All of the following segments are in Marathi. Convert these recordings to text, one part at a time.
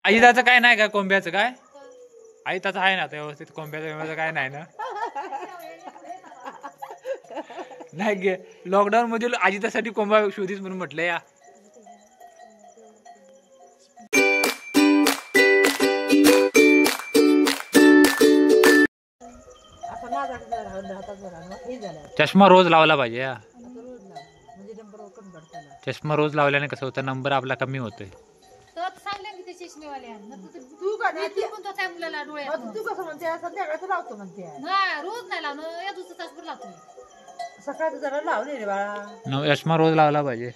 आई त्याचं काय नाही का कोंब्याचं काय आई त्याचं आहे ना व्यवस्थित कोंब्याचं काय नाही ना नाही गे लॉकडाऊन मध्ये आजी त्यासाठी कोंबा शोधीस म्हणून म्हटलं या चष्मा रोज लावला पाहिजे या चष्मा रोज लावल्याने कसं होतं नंबर आपला कमी होतोय चष्मा रोज लावला पाहिजे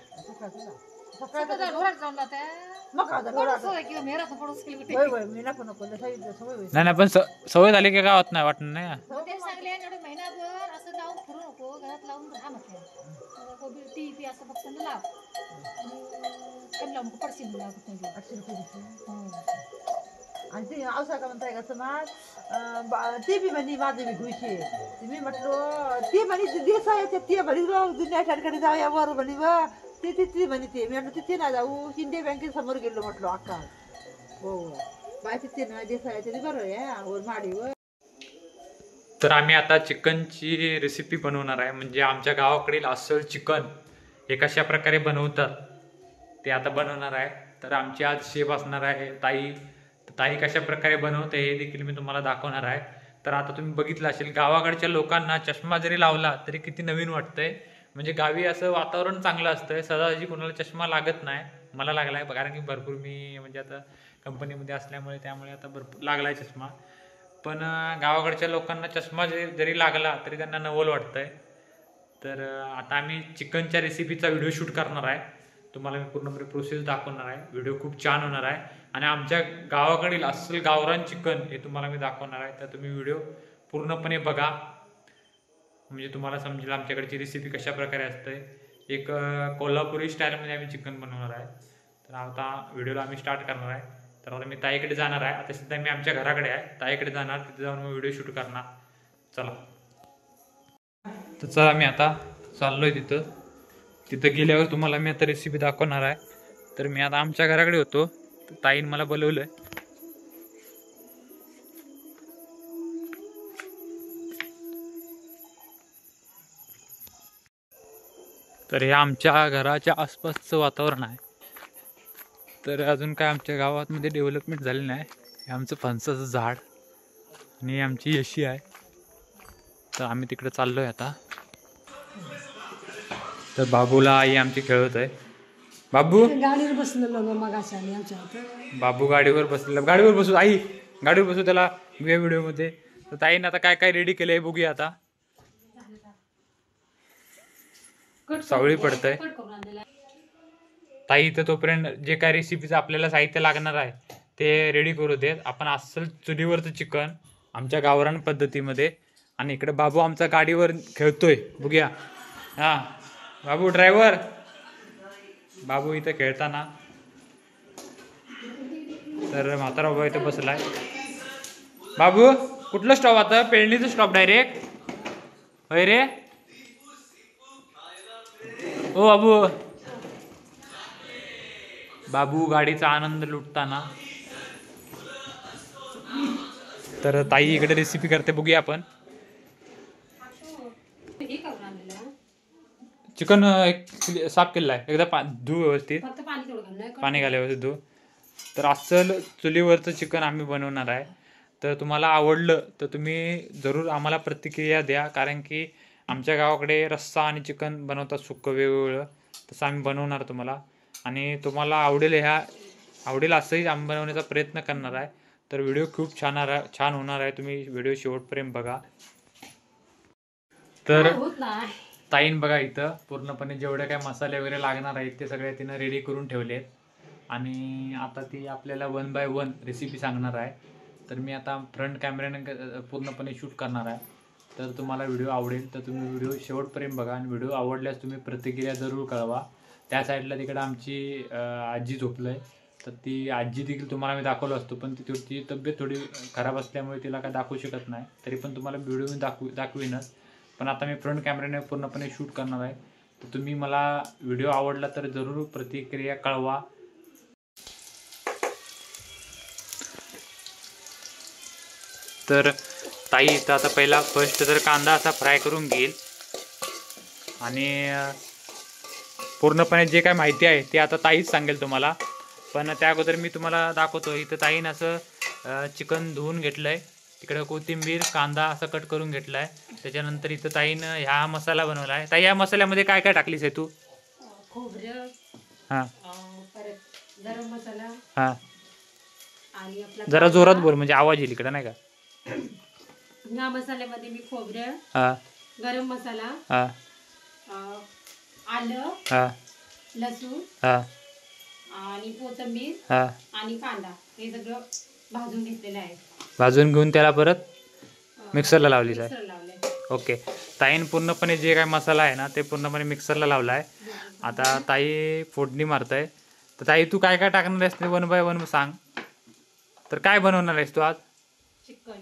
नाही पण सवय झाली की काय होत नाही वाटत नाही आणि ते औषध का म्हणताय का समाज ते बी म्हणे माझं बी खुशी मी म्हटलं ते म्हणे दिवसा ते म्हणे दुनिया ठिकाणी जाऊया वर म्हणे व ते म्हणे ते मी म्हटलं तिथे ना जाऊ शिंदे बँकेसमोर गेलो म्हटलं अक्का हो बाय तिथे ना दिवसा बरं आहे वर माडीवर. तर आम्ही आता चिकनची रेसिपी बनवणार आहे म्हणजे आमच्या गावाकडील अस्सल चिकन हे कशा प्रकारे बनवतात ते आता बनवणार आहे. तर आमची आज शेफ असणार आहे ताई कशा प्रकारे बनवते हे देखील मी तुम्हाला दाखवणार आहे. तर आता तुम्ही बघितलं असेल गावाकडच्या लोकांना चष्मा जरी लावला तरी किती नवीन वाटतंय म्हणजे गावी असं वातावरण चांगलं असतंय सहजासहजी कोणाला चष्मा लागत नाही. मला लागला आहे कारण की भरपूर मी म्हणजे आता कंपनीमध्ये असल्यामुळे त्यामुळे आता भरपूर लागला आहे चष्मा. पण गावाकडच्या लोकांना चष्मा जरी लागला तरी त्यांना नवल वाटतंय. तर आता आम्ही चिकनच्या रेसिपीचा व्हिडिओ शूट करणार आहे. तुम्हाला मी पूर्णपणे प्रोसेस दाखवणार आहे. व्हिडिओ खूप छान होणार आहे आणि आमच्या गावाकडील अस्सल गावरान चिकन हे तुम्हाला मी दाखवणार आहे. तर तुम्ही व्हिडिओ पूर्णपणे बघा म्हणजे तुम्हाला समजेल आमच्याकडची रेसिपी कशा प्रकारे असते. एक कोल्हापुरी स्टाईलमध्ये आम्ही चिकन बनवणार आहे. तर आता व्हिडिओला आम्ही स्टार्ट करणार आहे. तर आता मी ताईकडे जाणार आहे. आता सध्या मी आमच्या घराकडे आहे. ताईकडे जाणार तिथे जाऊन मग व्हिडिओ शूट करणार. चला तर चला मी आता चाललोय तिथं गेल्यावर तुम्हाला मी आता रेसिपी दाखवणार आहे. तर मी आता आमच्या घराकडे होतो तर ताईने मला बोलवलंय. तर हे आमच्या घराच्या आसपासचं वातावरण आहे. तर अजून काय आमच्या गावामध्ये डेव्हलपमेंट झाली नाही. हे आमचं फणसाचं झाड आणि आमची यशी आहे. तर आम्ही तिकडे चाललोय आता. तर बाबूला आई आमची खेळत आहे. बाबू गाडीवर बसलेलो मगाशी आम्ही आमच्या बाबू गाडीवर बसू आई गाडीवर बसू त्याला व्हिडिओमध्ये. तर ताईने आता काय काय रेडी केलंय बघूया आता. सावळी पडतंय ताई. तर तोपर्यंत जे काय रेसिपीचं आपल्याला साहित्य लागणार आहे ते रेडी करू देत. आपण अस्सल चुलीवरचं चिकन आमच्या गावरान पद्धतीमध्ये आणि इकडे बाबू आमचा गाडीवर खेळतोय बघूया. हा बाबू ड्रायव्हर बाबू इथं खेळताना. तर म्हातारा बाबा इथं बसलाय. बाबू कुठलं स्टॉप आता पेरणीचं स्टॉप डायरेक्ट होय रे. ओ बाबू गाडीचा आनंद लुटताना. तर ताई इकडे रेसिपी करते बघूया आपण. चिकन साफ केलेलं आहे एकदा धुव व्यवस्थित पाणी घाला व्यवस्थित धुव. तर अस्सल चुलीवरचं चिकन आम्ही बनवणार आहे. तर तुम्हाला आवडलं तर तुम्ही जरूर आम्हाला प्रतिक्रिया द्या कारण की आमच्या गावाकडे रस्सा आणि चिकन बनवतात सुक्कं वेगवेगळं. तसं आम्ही बनवणार तुम्हाला आणि तुम्हाला आवडेल असंही आम्ही बनवण्याचा प्रयत्न करणार आहे. तर व्हिडिओ खूप छान होणार आहे. तुम्ही व्हिडिओ शेवटपर्यंत बघा. तर ताईन बघा इथं पूर्णपणे जेवढे काय मसाले वगैरे लागणार आहेत ते सगळे तिनं रेडी करून ठेवले आहेत आणि आता ती आपल्याला 1 बाय 1 रेसिपी सांगणार आहे. तर मी आता फ्रंट कॅमेऱ्याने पूर्णपणे शूट करणार आहे. तर तुम्हाला व्हिडिओ आवडेल तर तुम्ही व्हिडिओ शेवटपर्यंत बघा आणि व्हिडिओ आवडल्यास तुम्ही प्रतिक्रिया जरूर कळवा. त्या साईडला तिकडे आमची आजी झोपलंय. तर ती आजी देखील तुम्हाला मी दाखवलं असतो पण ती तब्येत थोडी खराब असल्यामुळे तिला काय दाखवू शकत नाही. तरी पण तुम्हाला व्हिडिओ मी दाखवीनच. पण आता मी फ्रंट कॅमेऱ्याने पूर्णपणे शूट करणार आहे. तर तुम्ही मला व्हिडिओ आवडला तर जरूर प्रतिक्रिया कळवा. तर ताई इथं आता पहिला फर्स्ट तर कांदा असा फ्राय करून घेईल आणि पूर्णपणे जे काय माहिती आहे ते आता ताईच सांगेल तुम्हाला. पण त्या अगोदर मी तुम्हाला दाखवतो. इथं ताईनं असं चिकन धुवून घेतलं आहे. तिकडं कोथिंबीर कांदा असं कट करून घेतला आहे. त्याच्यानंतर इथं ताईनं ह्या मसाला बनवला आहे. ताई या मसाल्यामध्ये काय काय टाकलीस आहे तू? खोबरं, हां परत गरम मसाला हां आणि आपला जरा जोरात बोल म्हणजे आवाज येईल इकडं नाही का. या मसाल्यामध्ये मी खोबरं, हां गरम मसाला, हां अं, आलं, हां लसूण हां आणि कोथिंबीर हां आणि कांदा हे सगळं भाजून घेतलेलं आहे. भाजून घेऊन त्याला परत मिक्सरला लावलीच आहे. मिक्सर लावलंय. ओके. ताईन पूर्णपणे जे काय मसाला आहे ना ते पूर्णपणे मिक्सरला लावला आहे. आता ताई फोडणी मारत आहे. तर ताई तू काय काय टाकणार आहेस ते वन बाय वन सांग. तर काय बनवणार आहेस तू आज? चिकन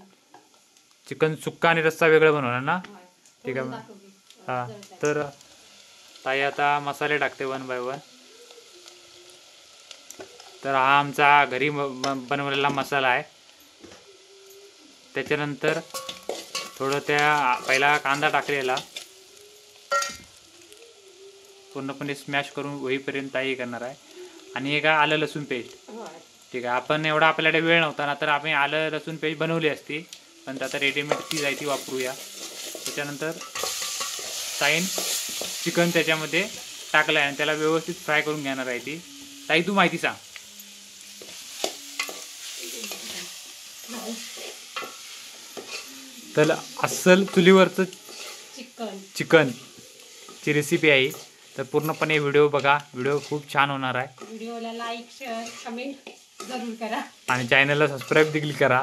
चिकन सुक्का आणि रस्सा वेगळं बनवणार ना? होय. ठीक आहे तोडून मग. दाखव की. हां जरा काय. तर ताई आता मसाले टाकते वन बाय वन. तर हा आमचा घरी बनवलेला मसाला आहे. त्याच्यानंतर थोडं त्या पहिला कांदा टाकलेला पूर्णपणे स्मॅश करून होईपर्यंत ताई करणार आहे. आणि एक आलं लसूण पेस्ट. होय. ठीक आहे. आपण एवढा आपल्याकडे वेळ नव्हता ना तर आम्ही आलं लसूण पेस्ट बनवली असती. पण आता रेडीमेड ती जाय ती वापरूया. त्याच्यानंतर ताईन चिकन त्याच्यामध्ये टाकलं आहे आणि त्याला व्यवस्थित फ्राय करून घेणार आहे ती. ताई तू माहिती सांग. तर अस्सल चुलीवरचं चिकन चिकनची रेसिपी आहे. तर पूर्णपणे व्हिडिओ बघा. व्हिडिओ खूप छान होणार आहे. व्हिडिओला लाईक शेअर कमेंट जरूर करा. आणि चॅनलला सबस्क्राईब देखील करा.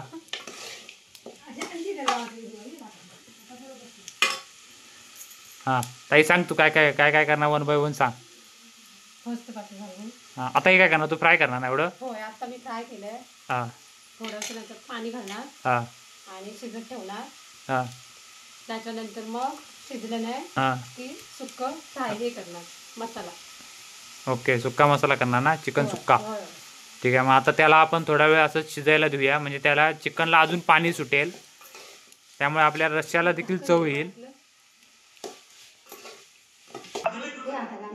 हां ताई सांग तू काय काय काय काय करणार वन बाय वन सांग. फर्स्ट पासून घालून. हां आता हे काय करणार तू फ्राय करणार ना एवढं? होय. आता मी फ्राय केलंय. हां थोडंसं नंतर पाणी घालणार हां आणि शिजत ठेवणार. हां त्याच्यानंतर मग शिजलं नाही हां की सुक्कं फ्राय हे करणार मसाला. ओके. सुक्का मसाला करणार ना चिकन होय, सुक्का. होय. ठीक आहे. मग आता त्याला आपण थोडा वेळ असं शिजायला देऊया म्हणजे त्याला चिकनला अजून पाणी सुटेल. त्यामुळे आपल्या रश्श्याला देखील चव येईल.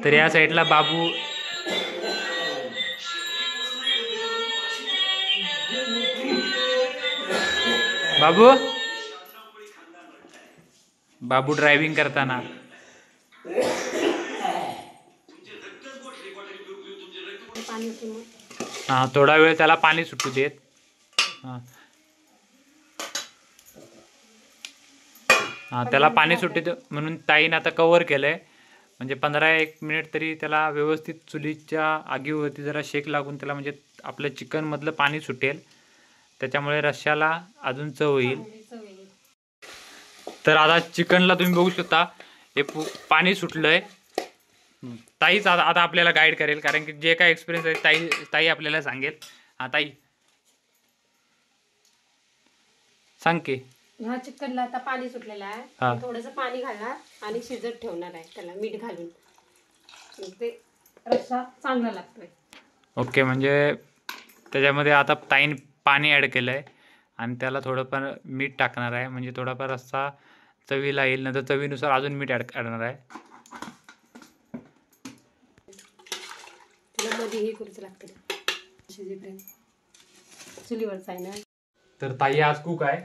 तर या साईडला बाबू बाबू बाबू ड्रायव्हिंग करताना पाणी होतं मग. हां थोडा वेळ त्याला पाणी सुटू देत. हां हां त्याला पाणी सुटू दे म्हणून ताईनं आता कव्हर केलं आहे. म्हणजे 15-1 मिनिट तरी त्याला व्यवस्थित चुलीच्या आगीवरती जरा शेक लागून त्याला म्हणजे आपलं चिकनमधलं पाणी सुटेल. त्याच्यामुळे रश्श्याला अजून चव येईल. चव येईल. तर आता चिकनला तुम्ही बघू शकता हे पाणी सुटलं आहे. ताईच आता आपल्याला गाईड करेल कारण की जे काय एक्सपिरियन्स आहे ताई ताई आपल्याला सांगेल. हां ताई सांग की. ह्या चिकनला आता पाणी सुटलेलं हा. आहे. थोडंसं पाणी घालणार आणि शिजत ठेवणार आहे त्याला मीठ घालून. मग ते रस्सा चांगला लागतोय. ओके. म्हणजे त्याच्यामध्ये आता ताईन पाणी ॲड केलं आहे आणि त्याला थोडंफार मीठ टाकणार आहे म्हणजे थोडाफार रस्सा चवीला येईल. नंतर चवीनुसार अजून मीठ ॲड करणार आहे. त्याला मध्ये हे करूच लागतं शिजेपर्यंत. चुलीवरच आहे ना. तर ताई आज कुक आहे.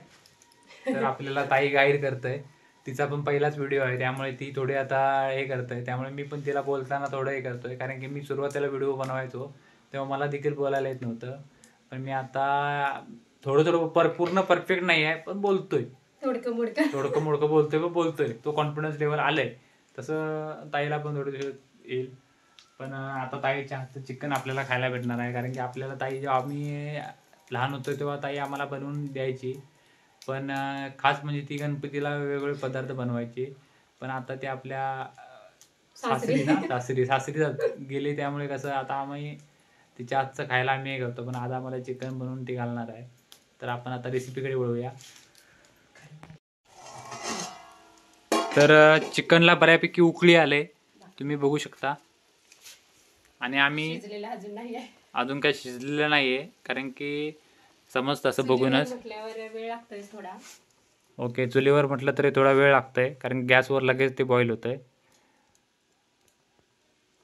तर आपल्याला ताई गाईड करतंय. तिचा पण पहिलाच व्हिडिओ आहे त्यामुळे ती थोडी आता हे करतंय. त्यामुळे मी पण तिला बोलताना थोडं हे करतोय कारण की मी सुरुवातीला व्हिडिओ बनवायचो तेव्हा मला देखील बोलायला येत नव्हतं. पण मी आता थोडं पूर्ण परफेक्ट नाही आहे पण बोलतोय. थोडकं मोडकं बोलतोय. तो कॉन्फिडन्स लेवल आलंय. तसं ताईला पण थोडं येईल. पण आता ताईच्या हातचं चिकन आपल्याला खायला भेटणार आहे कारण की आपल्याला ताई जेव्हा आम्ही लहान होतो तेव्हा ताई आम्हाला बनवून द्यायची. पण खास म्हणजे ती गणपतीला वेगवेगळे पदार्थ बनवायचे. पण आता ते आपल्या सासरी गेले त्यामुळे कसं आता आम्ही तिच्या हातचं खायला आम्ही हे करतो. पण आज आम्हाला चिकन बनवून ती घालणार आहे. तर आपण आता रेसिपीकडे वळूया. तर चिकनला बऱ्यापैकी उकळी आले तुम्ही बघू शकता. आणि आम्ही शिजलेलं अजून नाही आहे. अजून काही शिजलेलं नाही आहे कारण की समजतं असं बघूनच. म्हटल्यावर वेळ लागतोय थोडा. ओके, चुलीवर म्हटलं तरी थोडा वेळ लागतोय कारण गॅसवर लगेच ते बॉईल होतंय.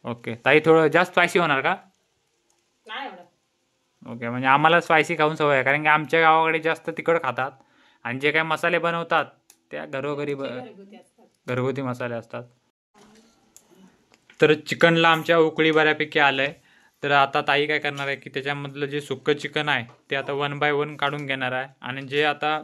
ओके ताई, थोडं जास्त स्पायसी होणार का? नाही एवढं. ओके, म्हणजे आम्हाला स्पायसी खाऊन सवय आहे कारण की आमच्या गावाकडे जास्त तिखट खातात आणि जे काही मसाले बनवतात त्या घरोघरी घरगुती असतात. घरगुती मसाले असतात. तर चिकनला आमच्या उकळी बऱ्यापैकी आलंय. तर आता ताई काय करणार आहे की त्याच्यामधलं जे सुक्कं चिकन आहे ते आता 1 बाय 1 काढून घेणार आहे आणि जे आता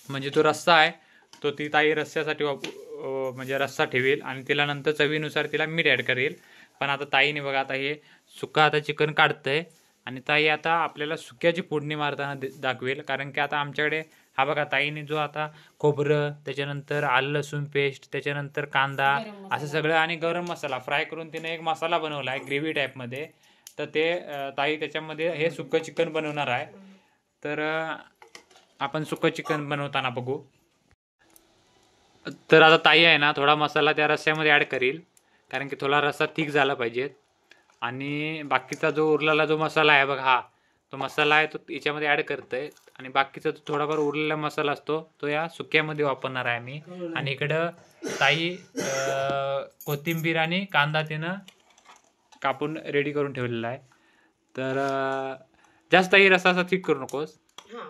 म्हणजे तो रस्सा आहे तो ती ताई रस्स्यासाठी म्हणजे रस्सा ठेवेल आणि तिला नंतर चवीनुसार तिला मीठ ॲड करेल. पण आता ताईने बघा आता हे सुक्का आता चिकन काढतंय आणि ताई आता आपल्याला सुक्याची फोडणी मारताना दाखवेल कारण की आता आमच्याकडे हा बघा ताईने जो आता खोबरं, त्याच्यानंतर आलं लसूण पेस्ट, त्याच्यानंतर कांदा गरम मसाला. असं सगळं आणि गरम मसाला फ्राय करून तिने एक मसाला बनवला आहे ग्रेव्ही टाईपमध्ये. तर ते ताई त्याच्यामध्ये हे सुक्कं चिकन बनवणार आहे. तर आपण सुक्कं चिकन बनवताना बघू. तर आता ताई आहे ना थोडा मसाला त्या रस्स्यामध्ये ॲड करील कारण की थोडा रस्सा थिक झाला पाहिजे आणि बाकीचा जो उरलेला जो मसाला आहे बघ हा तो मसाला आहे तो याच्यामध्ये ॲड करतोय आणि बाकीचा जो थोडाफार उरलेला मसाला असतो तो या सुक्यामध्ये वापरणार आहे मी. आणि इकडं ताई कोथिंबीर आणि कांदा तिनं कापून रेडी करून ठेवलेला आहे. तर जास्त ताई रस्सा असा थिक करू नकोस. हा,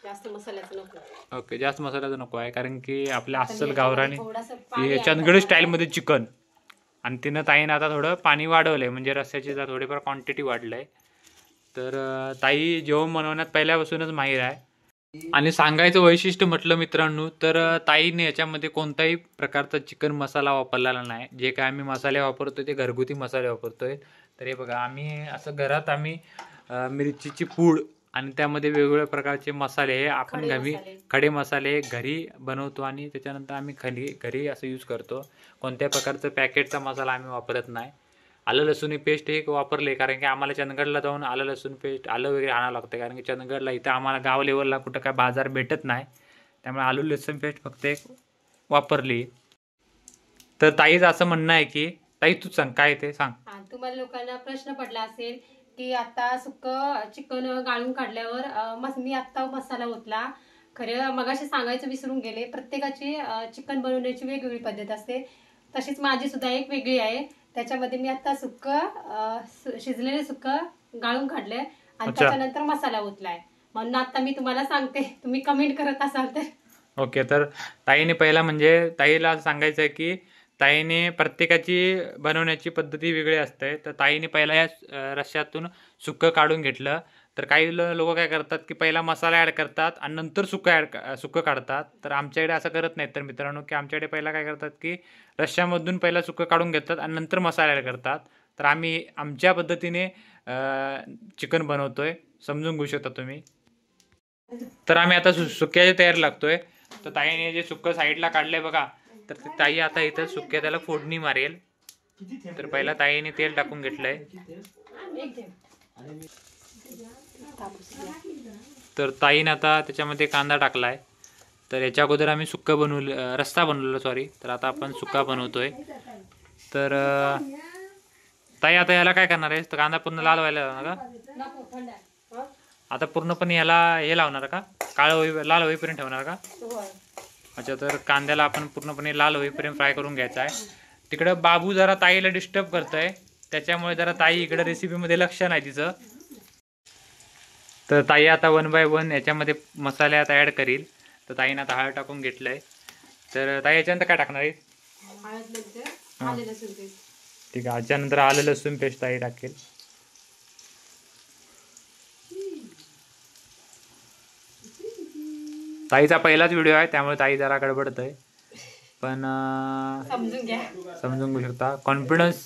जास्त मसाल्याचं नको. ओके, जास्त मसाल्याचं नको आहे कारण की आपल्या आता अस्सल मी गावरानी थोडंसं पाणी add चंदगड करणार स्टाईलमध्ये चिकन आणि तिनं ताईनं आता थोडं पाणी वाढवलंय म्हणजे रस्स्याची जरा थोडीफार क्वांटिटी वाढलंय. तर ताई जेवण बनवण्यात पहिल्यापासूनच माहीर आहे. आणि सांगायचं वैशिष्ट्य म्हटलं मित्रांनो तर ताईने याच्यामध्ये कोणताही प्रकारचा चिकन मसाला वापरलेला नाही. जे काय आम्ही मसाले वापरतोय ते घरगुती मसाले वापरतोय. तर हे बघा आम्ही असं घरात आम्ही मिरचीची पूड आणि त्यामध्ये वेगवेगळ्या प्रकारचे मसाले हे आपण खडे घरी मसाले. खडे मसाले घरी बनवतो आणि त्याच्यानंतर आम्ही घरी असं यूज करतो. कोणत्या प्रकारचं पॅकेटचा मसाला आम्ही वापरत नाही. आलं लसूण पेस्ट हे वापरले कारण की आम्हाला चंदगडला जाऊन आलं लसूण पेस्ट आलं वगैरे आणावं लागतं कारण की चंदगडला इथं आम्हाला गाव लेवलला कुठं काय बाजार भेटत नाही. त्यामुळे आलू लसूण पेस्ट फक्त एक वापरली. तर ताईचं असं म्हणणं आहे की ताई तूच सांग काय ते सांग. हा, तुम्हाला लोकांना प्रश्न पडला असेल की आता सुक्कं चिकन गाळून काढल्यावर मी आत्ता मसाला ओतला. खरं मगाशी सांगायचं विसरून गेले, प्रत्येकाची चिकन बनवण्याची वेगवेगळी पद्धत असते. तशीच माझी सुद्धा एक वेगळी आहे. त्याच्यामध्ये मी आता शिजलेले सुक्कं गाळून काढले आणि अच्छा. त्याच्यानंतर मसाला ओतलाय. म्हणून आता मी तुम्हाला सांगते, तुम्ही कमेंट करत असाल तर. ओके, तर ताईने पहिला म्हणजे ताईला सांगायचं आहे की ताईने प्रत्येकाची बनवण्याची पद्धती वेगळी असते. तर ताईने पहिला या रश्श्यातून सुक्कं काढून घेतलं. तर काही लोक काय करतात की पहिला मसाला ॲड करतात आणि नंतर सुक्कं काढतात. तर आमच्याकडे असं करत नाहीत. तर मित्रांनो की आमच्याकडे पहिला काय करतात की रश्श्यामधून पहिला सुक्कं काढून घेतात आणि नंतर मसाला ॲड करतात. तर आम्ही आमच्या पद्धतीने चिकन बनवतोय, समजून घेऊ शकता तुम्ही. तर आम्ही आता सुक्याच्या तयारी लागतोय. तर ताईने जे सुक्कं साईडला काढलंय बघा, तर ती ताई आता इथं सुक्या त्याला फोडणी मारेल. तर पहिला ताईने तेल टाकून घेतलंय. तर ताईने आता त्याच्यामध्ये कांदा टाकलाय. तर याच्या अगोदर आम्ही रस्सा बनवलेला सॉरी. तर आता आपण सुक्का बनवतोय. तर ताई आता याला काय करणार आहे? तर कांदा पूर्ण लाल व्हायला लावणार का? आता पूर्णपणे याला हे लावणार का? लाल होईपर्यंत ठेवणार का? अच्छा, तर कांद्याला आपण पूर्णपणे लाल होईपर्यंत फ्राय करून घ्यायचा आहे. तिकडं बाबू जरा ताईला डिस्टर्ब करतोय, त्याच्यामुळे जरा ताई इकडे रेसिपीमध्ये लक्ष नाही तिचं. तर ताई आता 1 बाय 1 याच्यामध्ये मसाले आता ॲड करील. तर ताईनं आता हळद टाकून घेतलंय. तर ताई याच्यानंतर काय टाकणार आहे? ठीक आहे, याच्यानंतर आलं लसूण पेस्ट ताई टाकेल. ताईचा पहिलाच व्हिडिओ आहे त्यामुळे ताई जरा गडबडत आहे, पण समजून घेऊ शकता. कॉन्फिडन्स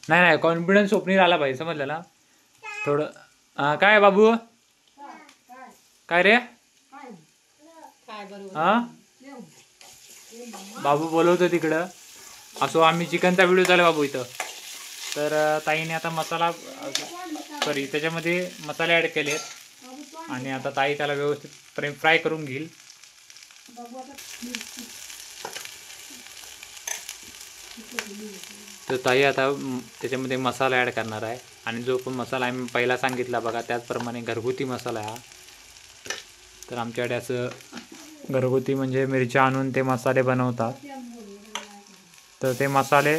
नाही कॉन्फिडन्स स्वप्नील आला पाहिजे, समजलं ना थोडं. काय बाबू काय रे? हा बाबू बोलवतो तिकडं. असो, आम्ही चिकनचा व्हिडिओ चालू बाबू इथं. तर ताईने आता मसाला त्याच्यामध्ये मसाले ॲड केलेत आणि आता ताई त्याला व्यवस्थित फ्राय करून घेईल. तर ताई आता त्याच्यामध्ये मसाला ॲड करणार आहे. आणि जो पण मसाला आम्ही पहिला सांगितला बघा त्याचप्रमाणे घरगुती मसाला हा. तर आमच्याकडे असं घरगुती म्हणजे मिरच्या आणून ते मसाले बनवतात. तर ते मसाले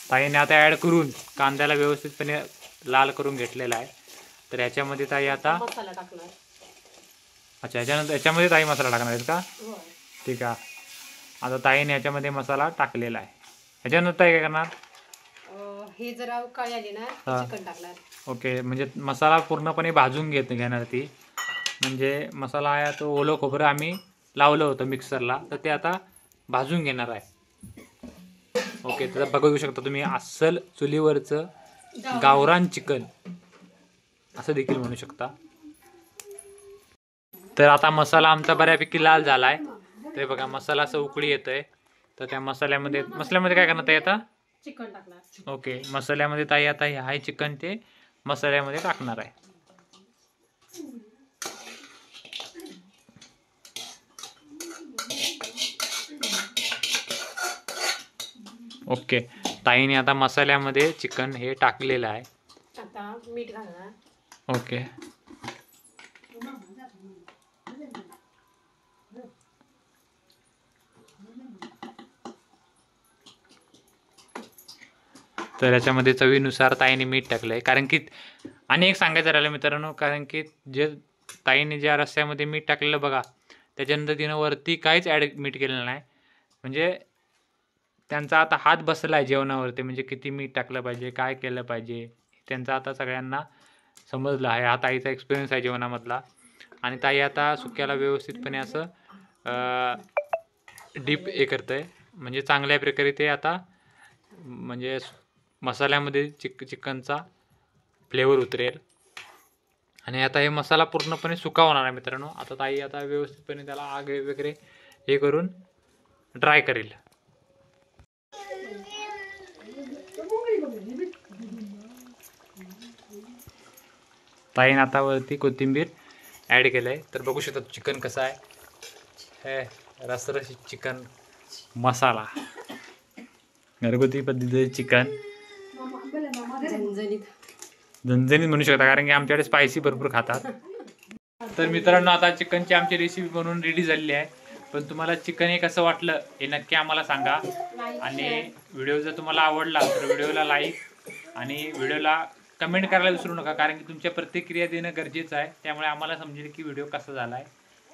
ताईने आता ॲड करून कांद्याला व्यवस्थितपणे लाल करून घेतलेला आहे. तर ह्याच्यामध्ये ताई आता मसाला टाकणार. अच्छा याच्यामध्ये ताई मसाला टाकणार आहेत का? होय. ठीक आहे. आता ताईने याच्यामध्ये मसाला टाकलेला आहे. ह्याच्यानंतर ताई काय करणार? हे जरा काळी आली ना हा. चिकन टाकणार. ओके, म्हणजे मसाला पूर्णपणे भाजून घेणार ती. म्हणजे मसाला आहे तो ओलं खोबरं आम्ही लावलं होतं मिक्सरला, तर ते आता भाजून घेणार आहे. ओके, तर बघू शकता तुम्ही अस्सल चुलीवरचं गावरान चिकन असं देखील म्हणू शकता. तर आता मसाला आमचा बऱ्यापैकी लाल झाला आहे. ते बघा मसाला असं उकळी येतोय. तर त्या मसाल्यामध्ये काय करणार ताई आता? चिकन टाकणार. ओके, मसाल्यामध्ये ताई आता हे आहे चिकन ते मसाल्यामध्ये टाकणार आहे. ओके, ताईने आता मसाल्यामध्ये चिकन हे टाकलेलं आहे. आता मीठ घालणार. ओके, तर याच्यामध्ये चवीनुसार ताईने मीठ टाकलंय. कारण की आणि एक सांगायचं राहिलं मित्रांनो, कारण की जे ताईने ज्या रस्स्यामध्ये मीठ टाकलेलं बघा त्याच्यानंतर तिनं वरती काहीच मीठ केलेलं नाही. म्हणजे त्यांचा आता हात बसला आहे जेवणावरती, म्हणजे किती मीठ टाकलं पाहिजे, काय केलं पाहिजे त्यांचा आता सगळ्यांना समजलं आहे. हा ताईचा एक्सपिरियन्स आहे जेवणामधला. आणि ताई आता सुक्याला व्यवस्थितपणे असं डीप हे करतं आहे. म्हणजे चांगल्या प्रकारे ते आता म्हणजे मसाल्यामध्ये चिकनचा फ्लेवर उतरेल. आणि आता हे मसाला पूर्णपणे सुका होणार आहे मित्रांनो. आता ताई आता व्यवस्थितपणे त्याला आग वगैरे हे करून ड्राय करेल. ताईने आता वरती कोथिंबीर ॲड केलं आहे. तर बघू शकता चिकन कसं आहे. हे रसरशीत चिकन मसाला घरगुती पद्धतीचे चिकन झणझणीत म्हणू शकता, कारण की आमच्याकडे स्पायसी भरपूर खातात. तर मित्रांनो आता चिकनची आमची रेसिपी बनवून रेडी झालेली आहे. पण तुम्हाला चिकन हे कसं वाटलं हे नक्की आम्हाला सांगा. आणि व्हिडिओ जर तुम्हाला आवडला तर व्हिडिओला लाईक आणि व्हिडिओला कमेंट करायला विसरू नका, कारण की तुमच्या प्रतिक्रिया देणं गरजेचं आहे. त्यामुळे आम्हाला समजेल की व्हिडिओ कसा झाला आहे.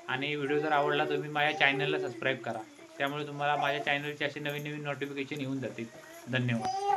आणि व्हिडिओ जर आवडला तर तुम्ही माझ्या चॅनलला सबस्क्राईब करा. त्यामुळे तुम्हाला माझ्या चॅनलचे असे नवीन नवीन नोटिफिकेशन येऊन जातील. धन्यवाद.